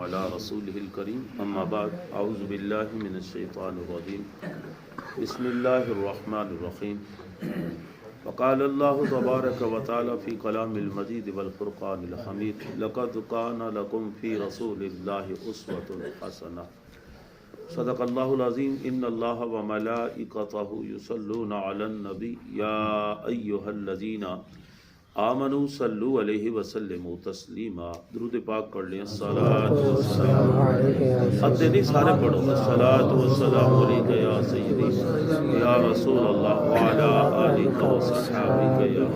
علی رسولہ الکریم اما بعد اعوذ باللہ من الشیطان الرجیم بسم اللہ الرحمن الرحیم وقال اللہ تبارک و تعالی فی کلام المجید والفرقان الحمید لقد کان لکم فی رسول اللہ اسوۃ حسنہ صدق اللہ العظیم ان اللہ وملائکتہ یصلون علی النبی یا ایہا الذین آمنوا صلو علیہ وسلموا تسلیما درود پاک پڑھ لیں الصلاۃ والسلام علیہ نہیں سارے پڑھو الصلاۃ والسلام علیک یا سیدی یا رسول اللہ وعلی آلہ وصحبہ یا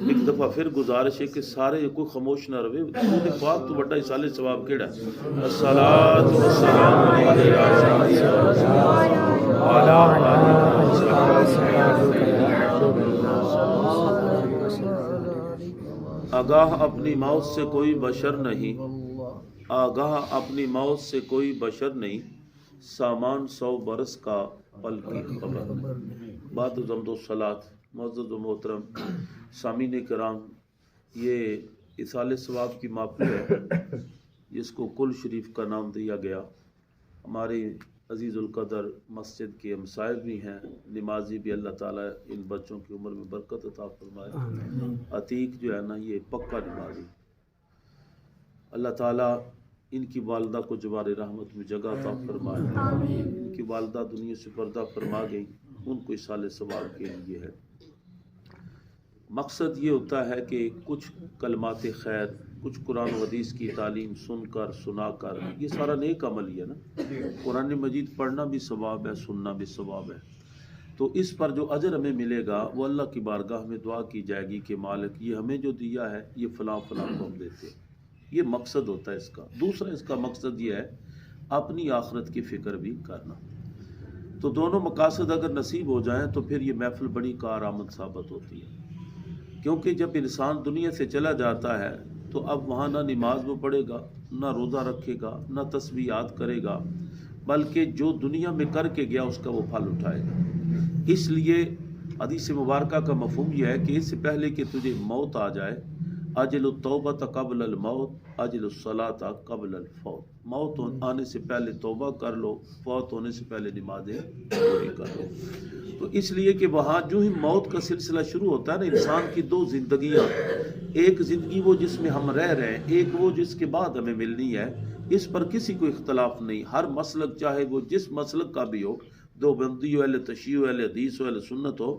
ایک دفعہ پھر گزارش ہے کہ سارے کوئی خاموش نہ رہے درود پاک تو بڑا اصال ثواب کیڑا ہے الصلاۃ والسلام علیک یا سیدی یا رسول اللہ وعلی آلہ وصحبہ آگاہ اپنی موت سے کوئی بشر نہیں آگاہ اپنی موت سے کوئی بشر نہیں سامان 100 برس کا پل کی خبر بعد ضمد و صلاۃ معزز و محترم سامعین کرام یہ اصال ثواب کی محفل ہے جس کو کل شریف کا نام دیا گیا ہماری عزیز القدر مسجد کے مسائل بھی ہیں نمازی بھی اللہ تعالیٰ ان بچوں کی عمر میں برکت عطا فرمائے عتیق جو ہے نا یہ پکا نمازی اللہ تعالیٰ ان کی والدہ کو جوار رحمت میں جگہ عطا فرمائے ان کی والدہ دنیا سے پردہ فرما گئی ان کو اصال ثواب کے لیے ہے مقصد یہ ہوتا ہے کہ کچھ کلمات خیر کچھ قرآن و حدیث کی تعلیم سن کر سنا کر یہ سارا نیک عمل ہی ہے نا قرآن مجید پڑھنا بھی ثواب ہے سننا بھی ثواب ہے تو اس پر جو اجر ہمیں ملے گا وہ اللہ کی بارگاہ میں دعا کی جائے گی کہ مالک یہ ہمیں جو دیا ہے یہ فلاں فلاں کو ہم دیتے ہیں یہ مقصد ہوتا ہے اس کا دوسرا اس کا مقصد یہ ہے اپنی آخرت کی فکر بھی کرنا تو دونوں مقاصد اگر نصیب ہو جائیں تو پھر یہ محفل بڑی کارآمد ثابت ہوتی ہے کیونکہ جب انسان دنیا سے چلا جاتا ہے تو اب وہاں نہ نماز وہ پڑھے گا نہ روزہ رکھے گا نہ تسبیحات کرے گا بلکہ جو دنیا میں کر کے گیا اس کا وہ پھل اٹھائے گا اس لیے حدیث مبارکہ کا مفہوم یہ ہے کہ اس سے پہلے کہ تجھے موت آ جائے اجل التوبہ قبل الموت اجل الصلاۃ قبل الفوت موت آنے سے پہلے توبہ کر لو فوت ہونے سے پہلے نمازیں پوری کر لو تو اس لیے کہ وہاں جو ہی موت کا سلسلہ شروع ہوتا ہے نا انسان کی دو زندگیاں ایک زندگی وہ جس میں ہم رہ رہے ہیں ایک وہ جس کے بعد ہمیں ملنی ہے اس پر کسی کو اختلاف نہیں ہر مسلک چاہے وہ جس مسلک کا بھی ہو دو بندی ہو اہل تشیع ہو اہل حدیث ہو اہل سنت ہو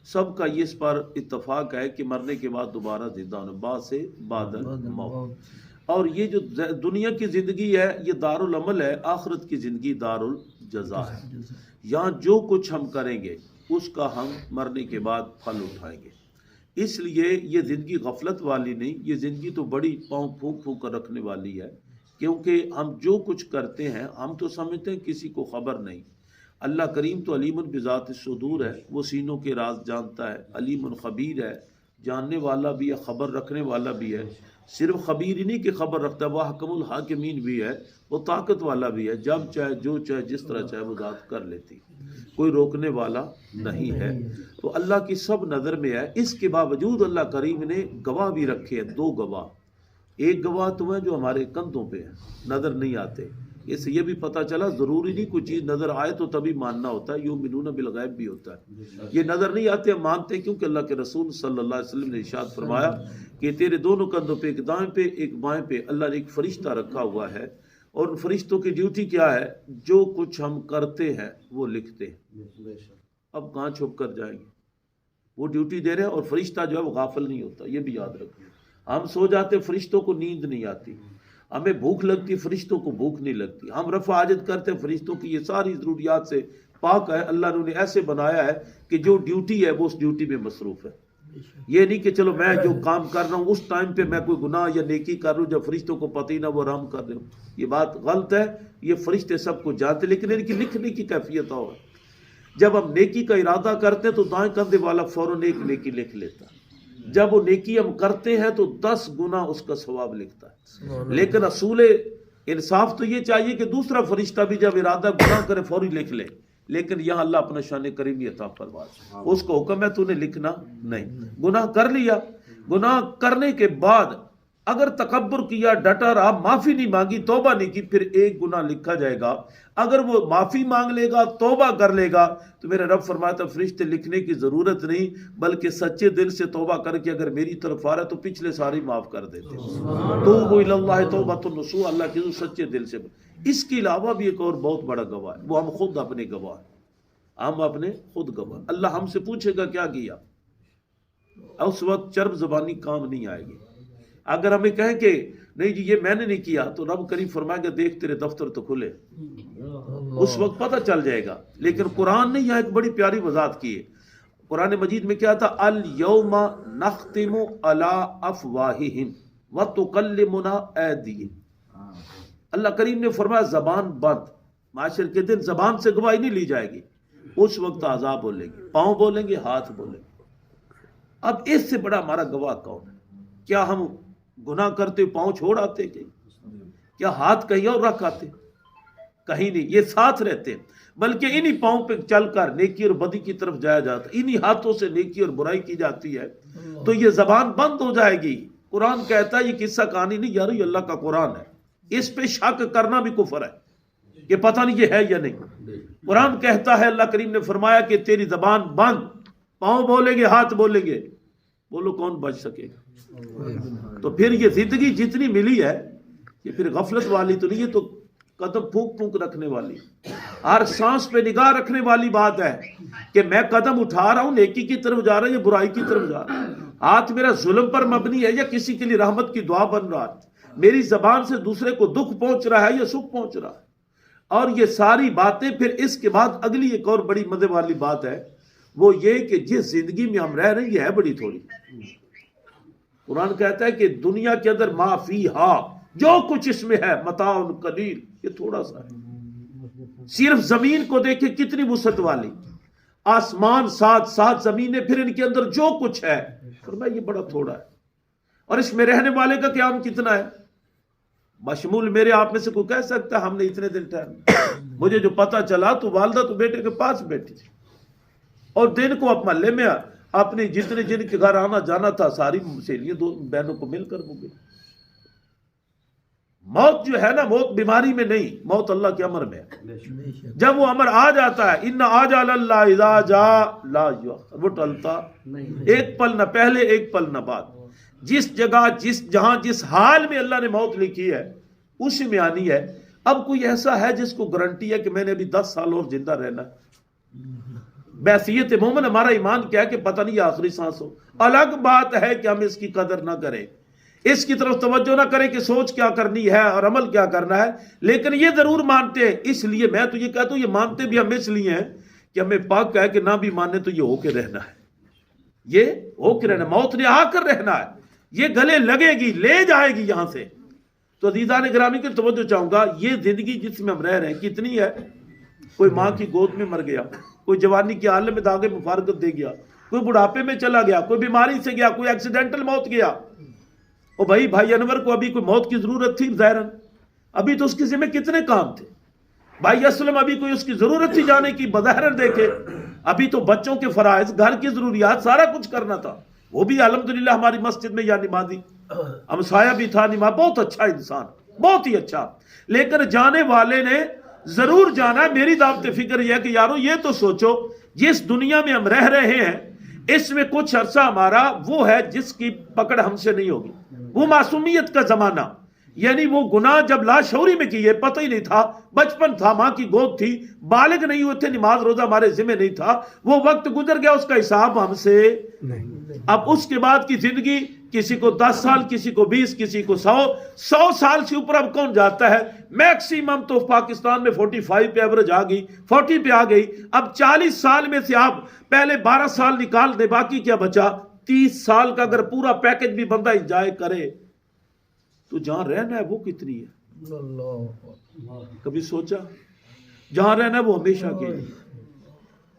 سب کا یہ اس پر اتفاق ہے کہ مرنے کے بعد دوبارہ زندہ ہونا بعد سے بعد الموت اور یہ جو دنیا کی زندگی ہے یہ دار العمل ہے آخرت کی زندگی دار الجزا ہے یہاں جو کچھ ہم کریں گے اس کا ہم مرنے کے بعد پھل اٹھائیں گے اس لیے یہ زندگی غفلت والی نہیں یہ زندگی تو بڑی پاؤں پھونک پھونک کر رکھنے والی ہے کیونکہ ہم جو کچھ کرتے ہیں ہم تو سمجھتے ہیں کسی کو خبر نہیں اللہ کریم تو علیم بذات الصدور ہے وہ سینوں کے راز جانتا ہے علیم خبیر ہے جاننے والا بھی ہے خبر رکھنے والا بھی ہے صرف خبیر ہی نہیں کہ خبر رکھتا ہے وہ حکم الحاکمین بھی ہے وہ طاقت والا بھی ہے جب چاہے جو چاہے جس طرح چاہے وہ ذات کر لیتی کوئی روکنے والا نہیں ہے تو اللہ کی سب نظر میں ہے اس کے باوجود اللہ کریم نے گواہ بھی رکھے ہیں دو گواہ ایک گواہ تو ہے جو ہمارے کندھوں پہ ہیں نظر نہیں آتے اس سے یہ بھی پتہ چلا ضروری نہیں کوئی چیز نظر آئے تو تبھی ماننا ہوتا ہے یؤمنون بالغیب بھی ہوتا ہے یہ نظر نہیں آتے ہم مانتے ہیں کیونکہ اللہ کے رسول صلی اللہ علیہ وسلم نے ارشاد فرمایا کہ تیرے دونوں کندھوں پہ ایک دائیں پہ ایک بائیں پہ اللہ نے ایک فرشتہ رکھا ہوا ہے اور ان فرشتوں کی ڈیوٹی کیا ہے جو کچھ ہم کرتے ہیں وہ لکھتے ہیں اب کہاں چھپ کر جائیں گے وہ ڈیوٹی دے رہے ہیں اور فرشتہ جو ہے وہ غافل نہیں ہوتا یہ بھی یاد رکھیں ہم سو جاتے فرشتوں کو نیند نہیں آتی ہمیں بھوک لگتی فرشتوں کو بھوک نہیں لگتی ہم رفع حاجت کرتے فرشتوں کی یہ ساری ضروریات سے پاک ہے اللہ نے انہیں ایسے بنایا ہے کہ جو ڈیوٹی ہے وہ اس ڈیوٹی میں مصروف ہے یہ نہیں کہ چلو میں جو کام کر رہا ہوں اس ٹائم پہ میں کوئی گناہ یا نیکی کر رہا ہوں جب فرشتوں کو پتہ ہی نہ وہ آرام کر رہے ہوں یہ بات غلط ہے یہ فرشتے سب کو جانتے لیکن ان کی لکھنے کی کیفیت اور جب ہم نیکی کا ارادہ کرتے ہیں تو دائیں کندھے والا فوراً ایک نیکی لکھ لیتا ہے جب وہ نیکی ہم کرتے ہیں تو 10 گنا اس کا ثواب لکھتا ہے لیکن اصول انصاف تو یہ چاہیے کہ دوسرا فرشتہ بھی جب ارادہ گناہ کرے فوری لکھ لے لیکن یہاں اللہ اپنا شان کریمی عطا فرما اس کو حکم ہے تو نے لکھنا نہیں گناہ کر لیا گناہ کرنے کے بعد اگر تکبر کیا، ڈٹا رہا، معافی نہیں مانگی، توبہ نہیں کی، پھر ایک گناہ لکھا جائے گا۔ اگر وہ معافی مانگ لے گا، توبہ کر لے گا، تو میرے رب فرماتا فرشتے لکھنے کی ضرورت نہیں، بلکہ سچے دل سے توبہ کر کے اگر میری طرف آ رہا ہے تو پچھلے ساری معاف کر دیتے۔ توبوا الی اللہ توبۃ نصوح، اللہ کے سچے دل سے۔ اس کے علاوہ بھی ایک اور بہت بڑا گواہ ہے، وہ ہم خود اپنے گواہ ہیں، ہم اپنے خود گواہ۔ اللہ ہم سے پوچھے گا کیا کیا، اس وقت چرب زبانی کام نہیں آئے گی۔ اگر ہمیں کہیں کہ نہیں جی یہ میں نے نہیں کیا، تو رب کریم فرمائے گا دیکھ تیرے دفتر تو کھلے، اس وقت پتہ چل جائے گا۔ لیکن قرآن نے یہاں ایک بڑی پیاری وضاحت کی ہے۔ قرآن مجید میں کیا تھا؟ الیوم نختم علی افواہہم وتکلمنا ایدیہم۔ اللہ کریم نے فرمایا زبان بند، معاشر کے دن زبان سے گواہی نہیں لی جائے گی، اس وقت اعضاء بولیں گے، پاؤں بولیں گے، ہاتھ بولیں گے۔ اب اس سے بڑا ہمارا گواہ کون ہے؟ کیا ہم گناہ کرتے پاؤں چھوڑ آتے؟ کیا ہاتھ کہیں اور رکھ آتے؟ کہیں نہیں، یہ ساتھ رہتے ہیں، بلکہ انہی پاؤں پہ چل کر نیکی اور بدی کی طرف جایا جاتا ہے، انہی ہاتھوں سے نیکی اور برائی کی جاتی ہے۔ تو یہ زبان بند ہو جائے گی۔ قرآن کہتا ہے یہ قصہ کہانی نہیں یار، یہ اللہ کا قرآن ہے، اس پہ شک کرنا بھی کفر ہے کہ پتہ نہیں یہ ہے یا نہیں۔ قرآن کہتا ہے، اللہ کریم نے فرمایا کہ تیری زبان بند، پاؤں بولیں گے، ہاتھ بولیں گے، بولو کون بچ سکے گا؟ تو پھر یہ زندگی جتنی ملی ہے یہ پھر غفلت والی تو نہیں، یہ تو قدم پھونک پھونک رکھنے والی، ہر سانس پہ نگاہ رکھنے والی بات ہے کہ میں قدم اٹھا رہا ہوں، نیکی کی طرف جا رہا ہوں یا برائی کی طرف جا رہا ہوں؟ ہاتھ میرا ظلم پر مبنی ہے یا کسی کے لیے رحمت کی دعا بن رہا ہے؟ میری زبان سے دوسرے کو دکھ پہنچ رہا ہے یا سکھ پہنچ رہا ہے؟ اور یہ ساری باتیں پھر اس کے بعد اگلی ایک اور بڑی مزے والی بات ہے، وہ یہ کہ جس زندگی میں ہم رہ رہے ہیں یہ ہے بڑی تھوڑی۔ قرآن کہتا ہے کہ دنیا کے اندر ما فیہا، جو کچھ اس میں ہے، متاع قلیل، یہ تھوڑا سا ہے۔ صرف زمین کو دیکھیں کتنی وسعت والی، آسمان سات سات زمینیں، پھر ان کے اندر جو کچھ ہے، فرمایا یہ بڑا تھوڑا ہے۔ اور اس میں رہنے والے کا قیام کتنا ہے؟ بشمول میرے آپ میں سے کوئی کہہ سکتا ہے ہم نے اتنے دن ٹھہرنا؟ مجھے جو پتا چلا تو والدہ تو بیٹے کے پاس بیٹھی تھی، اور دن کو اپ محلے میں اپنے جتنے جن کے گھر آنا جانا تھا ساری سہیلیاں دو بہنوں کو مل کر وہ گئی۔ موت جو ہے نا، موت بیماری میں نہیں، موت اللہ کے امر میں ہے۔ جب وہ امر آ جاتا ہے، ان آجال اللہ اذا جاء لا یؤخر، وہ ٹلتا ایک پل نہ پہلے ایک پل نہ بعد۔ جس جگہ جہاں جس حال میں اللہ نے موت لکھی ہے اسی میں آنی ہے۔ اب کوئی ایسا ہے جس کو گارنٹی ہے کہ میں نے ابھی 10 سال اور زندہ رہنا ہے؟ بحیثیت مومن ہمارا ایمان کیا ہے کہ پتہ نہیں آخری سانس ہو۔ الگ بات ہے کہ ہم اس کی قدر نہ کریں، اس کی طرف توجہ نہ کریں کہ سوچ کیا کرنی ہے اور عمل کیا کرنا ہے، لیکن یہ ضرور مانتے ہیں۔ اس لیے میں تو یہ کہتا ہوں یہ مانتے بھی ہم اس لیے ہیں کہ ہمیں پاک ہے کہ نہ بھی مانے تو یہ ہو کے رہنا ہے، یہ ہو کے رہنا، موت نے آ کر رہنا ہے، یہ گلے لگے گی، لے جائے گی یہاں سے۔ تو عزیزان گرامی کی توجہ چاہوں گا، یہ زندگی جس میں ہم رہ رہے ہیں کتنی ہے؟ کوئی ماں کی گود میں مر گیا، کوئی جوانی کے عالم میں داغے مفارقت دے گیا، کوئی بڑھاپے میں چلا گیا، کوئی بیماری سے گیا، کوئی ایکسیڈنٹل موت گیا۔ او بھائی انور کو ابھی کوئی موت کی ضرورت تھی؟ ظاہراً ابھی تو اس کے ذمہ کتنے کام تھے۔ بھائی اسلم ابھی کوئی اس کی ضرورت تھی جانے کی؟ بظاہر دیکھے ابھی تو بچوں کے فرائض، گھر کی ضروریات، سارا کچھ کرنا تھا۔ وہ بھی الحمدللہ ہماری مسجد میں یا نمازی، ہمسایہ بھی تھا نماز، بہت اچھا انسان، بہت ہی اچھا۔ لیکن جانے والے نے ضرور جانا ہے۔ میری دعوت فکر یہ ہے کہ یارو یہ تو سوچو جس دنیا میں ہم رہ رہے ہیں اس میں کچھ عرصہ ہمارا وہ ہے جس کی پکڑ ہم سے نہیں ہوگی، وہ معصومیت کا زمانہ، یعنی وہ گناہ جب لاشعوری میں کیے، پتہ ہی نہیں تھا، بچپن تھا، ماں کی گود تھی، بالغ نہیں ہوئے تھے، نماز روزہ ہمارے ذمہ نہیں تھا، وہ وقت گزر گیا، اس کا حساب ہم سے نہیں۔ اب اس کے بعد کی زندگی کسی کو 10 سال، کسی کو 20، کسی کو 100 سال سے اوپر اب کون جاتا ہے؟ میکسیمم تو پاکستان میں 45 پہ ایوریج آ گئی، 40 پہ آ گئی۔ اب 40 سال میں سے آپ پہلے 12 سال نکال دے، باقی کیا بچا؟ 30 سال کا اگر پورا پیکج بھی بندہ انجوائے کرے تو جہاں رہنا ہے وہ کتنی ہے؟ کبھی سوچا؟ جہاں رہنا ہے وہ ہمیشہ کے لیے،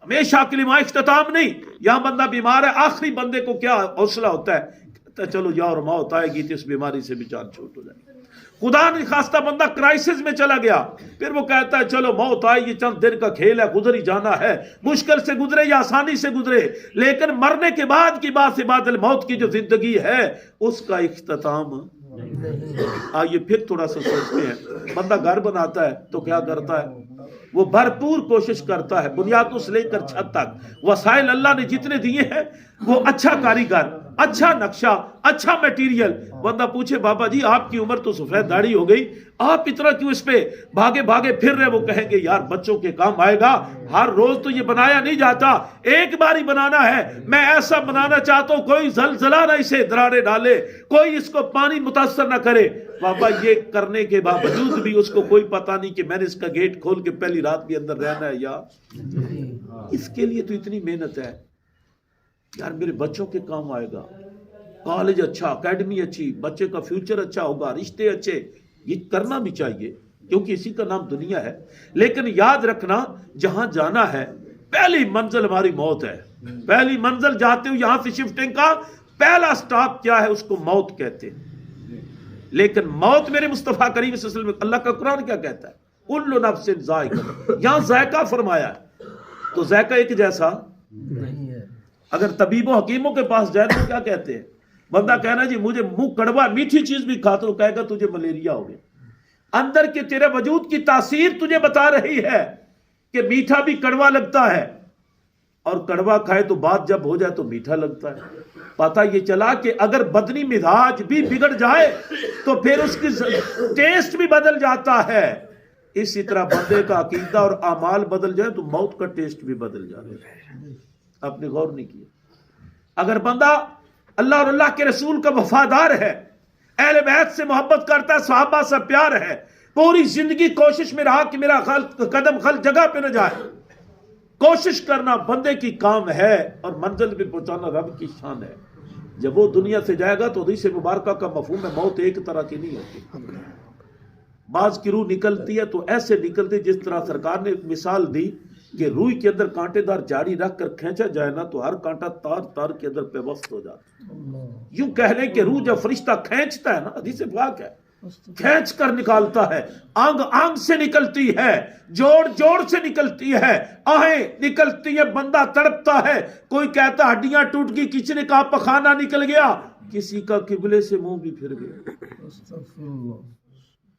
ہمیشہ کے لیے، وہاں اختتام نہیں۔ یہاں بندہ بیمار ہے، آخری بندے کو کیا حوصلہ ہوتا ہے؟ چلو یار موت آئے گی تو اس بیماری سے بھی جان چھوٹ ہو جائے۔ خدا نے خواستہ بندہ کرائسس میں چلا گیا، پھر وہ کہتا ہے چلو موت آئے، یہ چند دن کا کھیل ہے، گزر ہی جانا ہے، مشکل سے گزرے یا آسانی سے گزرے، لیکن مرنے کے بعد کی بات سے بعد موت کی جو زندگی ہے اس کا اختتام آئیے پھر تھوڑا سا سوچتے ہیں، بندہ گھر بناتا ہے تو کیا کرتا ہے؟ وہ بھرپور کوشش کرتا ہے بنیادوں سے لے کر چھت تک، وسائل اللہ نے جتنے دیے ہیں، وہ اچھا کاریگر، اچھا نقشہ، اچھا میٹیریل۔ بندہ پوچھے بابا جی آپ کی عمر تو سفید داڑھی ہو گئی، آپ اتنا کیوں اس پہ بھاگے بھاگے پھر رہے؟ وہ کہیں گے یار بچوں کے کام آئے گا، ہر روز تو یہ بنایا نہیں جاتا، ایک بار ہی بنانا ہے، میں ایسا بنانا چاہتا ہوں کوئی زلزلہ نہ اسے دراڑے ڈالے، کوئی اس کو پانی متاثر نہ کرے۔ بابا یہ کرنے کے باوجود بھی اس کو کوئی پتہ نہیں کہ میں نے اس کا گیٹ کھول کے پہلی رات بھی اندر رہنا ہے، یا اس کے لیے تو اتنی محنت ہے یار میرے بچوں کے کام آئے گا، کالج اچھا، اکیڈمی اچھی، بچے کا فیوچر اچھا ہوگا، رشتے اچھے، یہ کرنا بھی چاہیے کیونکہ اسی کا نام دنیا ہے۔ لیکن یاد رکھنا جہاں جانا ہے پہلی منزل ہماری موت ہے، پہلی منزل جاتے ہو یہاں سے شفٹنگ کا پہلا سٹاپ کیا ہے؟ اس کو موت کہتے ہیں۔ لیکن موت میرے مصطفیٰ کریم صلی اللہ علیہ وسلم، اللہ کا قرآن کیا کہتا ہے؟ کل نفس ذائقہ، یہاں ذائقہ فرمایا ہے تو ذائقہ ایک جیسا نہیں ہے۔ اگر طبیب و حکیموں کے پاس جائے تو کیا کہتے ہیں؟ بندہ کہنا جی مجھے منہ کڑوا، میٹھی چیز بھی کھاتا، تو کہے گا تجھے ملیریا ہو گیا۔ اندر کے تیرے وجود کی تاثیر تجھے بتا رہی ہے کہ میٹھا بھی کڑوا لگتا ہے، اور کڑوا کھائے تو بات جب ہو جائے تو میٹھا لگتا ہے۔ پتہ یہ چلا کہ اگر بدنی مزاج بھی بگڑ جائے تو پھر اس کی ٹیسٹ بھی بدل جاتا ہے۔ اسی طرح بندے کا عقیدہ اور اعمال بدل جائے تو موت کا ٹیسٹ بھی بدل جاتا ہے۔ آپ نے غور نہیں کیا؟ اگر بندہ اللہ اور اللہ کے رسول کا وفادار ہے، اہل بیت سے محبت کرتا ہے، صحابہ سے پیار ہے، پوری زندگی کوشش میں رہا کہ میرا قدم خل جگہ پہ نہ جائے، کوشش کرنا بندے کی کام ہے، اور منزل پہ پہنچانا رب کی شان ہے۔ جب وہ دنیا سے جائے گا تو حدیث مبارکہ کا مفہوم ہے موت ایک طرح کی نہیں ہوتی۔ بعض کی روح نکلتی ہے تو ایسے نکلتی جس طرح سرکار نے مثال دی کہ روئی کے اندر کانٹے دار جاڑی رکھ کر کھینچا جائے نا تو ہر کانٹا تار تار کے اندر پیوست ہو جاتا ہے۔ یوں کہہ لیں کہ روح جب فرشتہ کھینچتا ہے نا، حدیث پاک ہے، کھینچ کر نکالتا ہے، آنگ آنگ سے نکلتی ہے، جوڑ جوڑ سے نکلتی ہے، آہیں نکلتی ہے، بندہ تڑپتا ہے، کوئی کہتا ہڈیاں ٹوٹ گئی، کسی نے کہا پخانہ نکل گیا، کسی کا قبلے سے منہ بھی پھر گیا،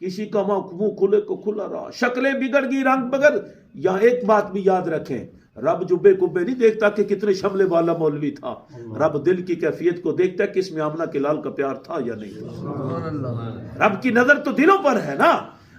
کسی کا منہ کھلے کو کھلا رہا، شکلیں بگڑ گئی، رنگ بگڑ۔ یہاں ایک بات بھی یاد رکھیں، رب جبے کبے نہیں دیکھتا کہ کتنے شملے والا مولوی تھا، رب دل کی کیفیت کو دیکھتا ہے کہ اس میں آمنہ کے لال کا پیار تھا یا نہیں تھا۔ رب کی نظر تو دلوں پر ہے نا۔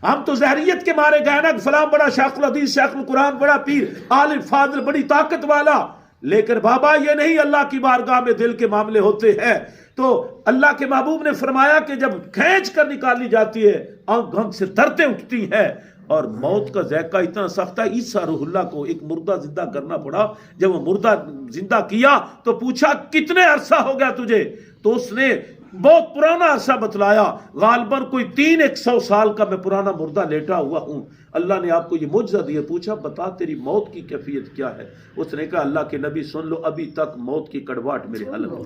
ہم تو ظاہریت کے مارے گئے نا، فلاں بڑا شیخ الحدیث، شیخ القرآن، بڑا پیر، عالم فاضل، بڑی طاقت والا، لیکن بابا یہ نہیں اللہ کی بارگاہ میں دل کے معاملے ہوتے ہیں۔ تو اللہ کے محبوب نے فرمایا کہ جب کھینچ کر نکالی جاتی ہے آنکھ گھنگ سے ترتے اٹھتی ہیں، اور موت کا ذائقہ اتنا سخت ہے، عیسیٰ روح اللہ کو ایک مردہ زندہ کرنا پڑا۔ جب وہ مردہ زندہ کیا تو پوچھا کتنے عرصہ ہو گیا تجھے؟ تو اس نے بہت پرانا عرصہ بتلایا، غالباً کوئی 300 سال کا میں پرانا مردہ لیٹا ہوا ہوں۔ اللہ نے آپ کو یہ معجزہ دیا، پوچھا بتا تیری موت کی کیفیت کیا ہے؟ اس نے کہا اللہ کے نبی سن لو، ابھی تک موت کی کڑواہٹ میرے حلق میں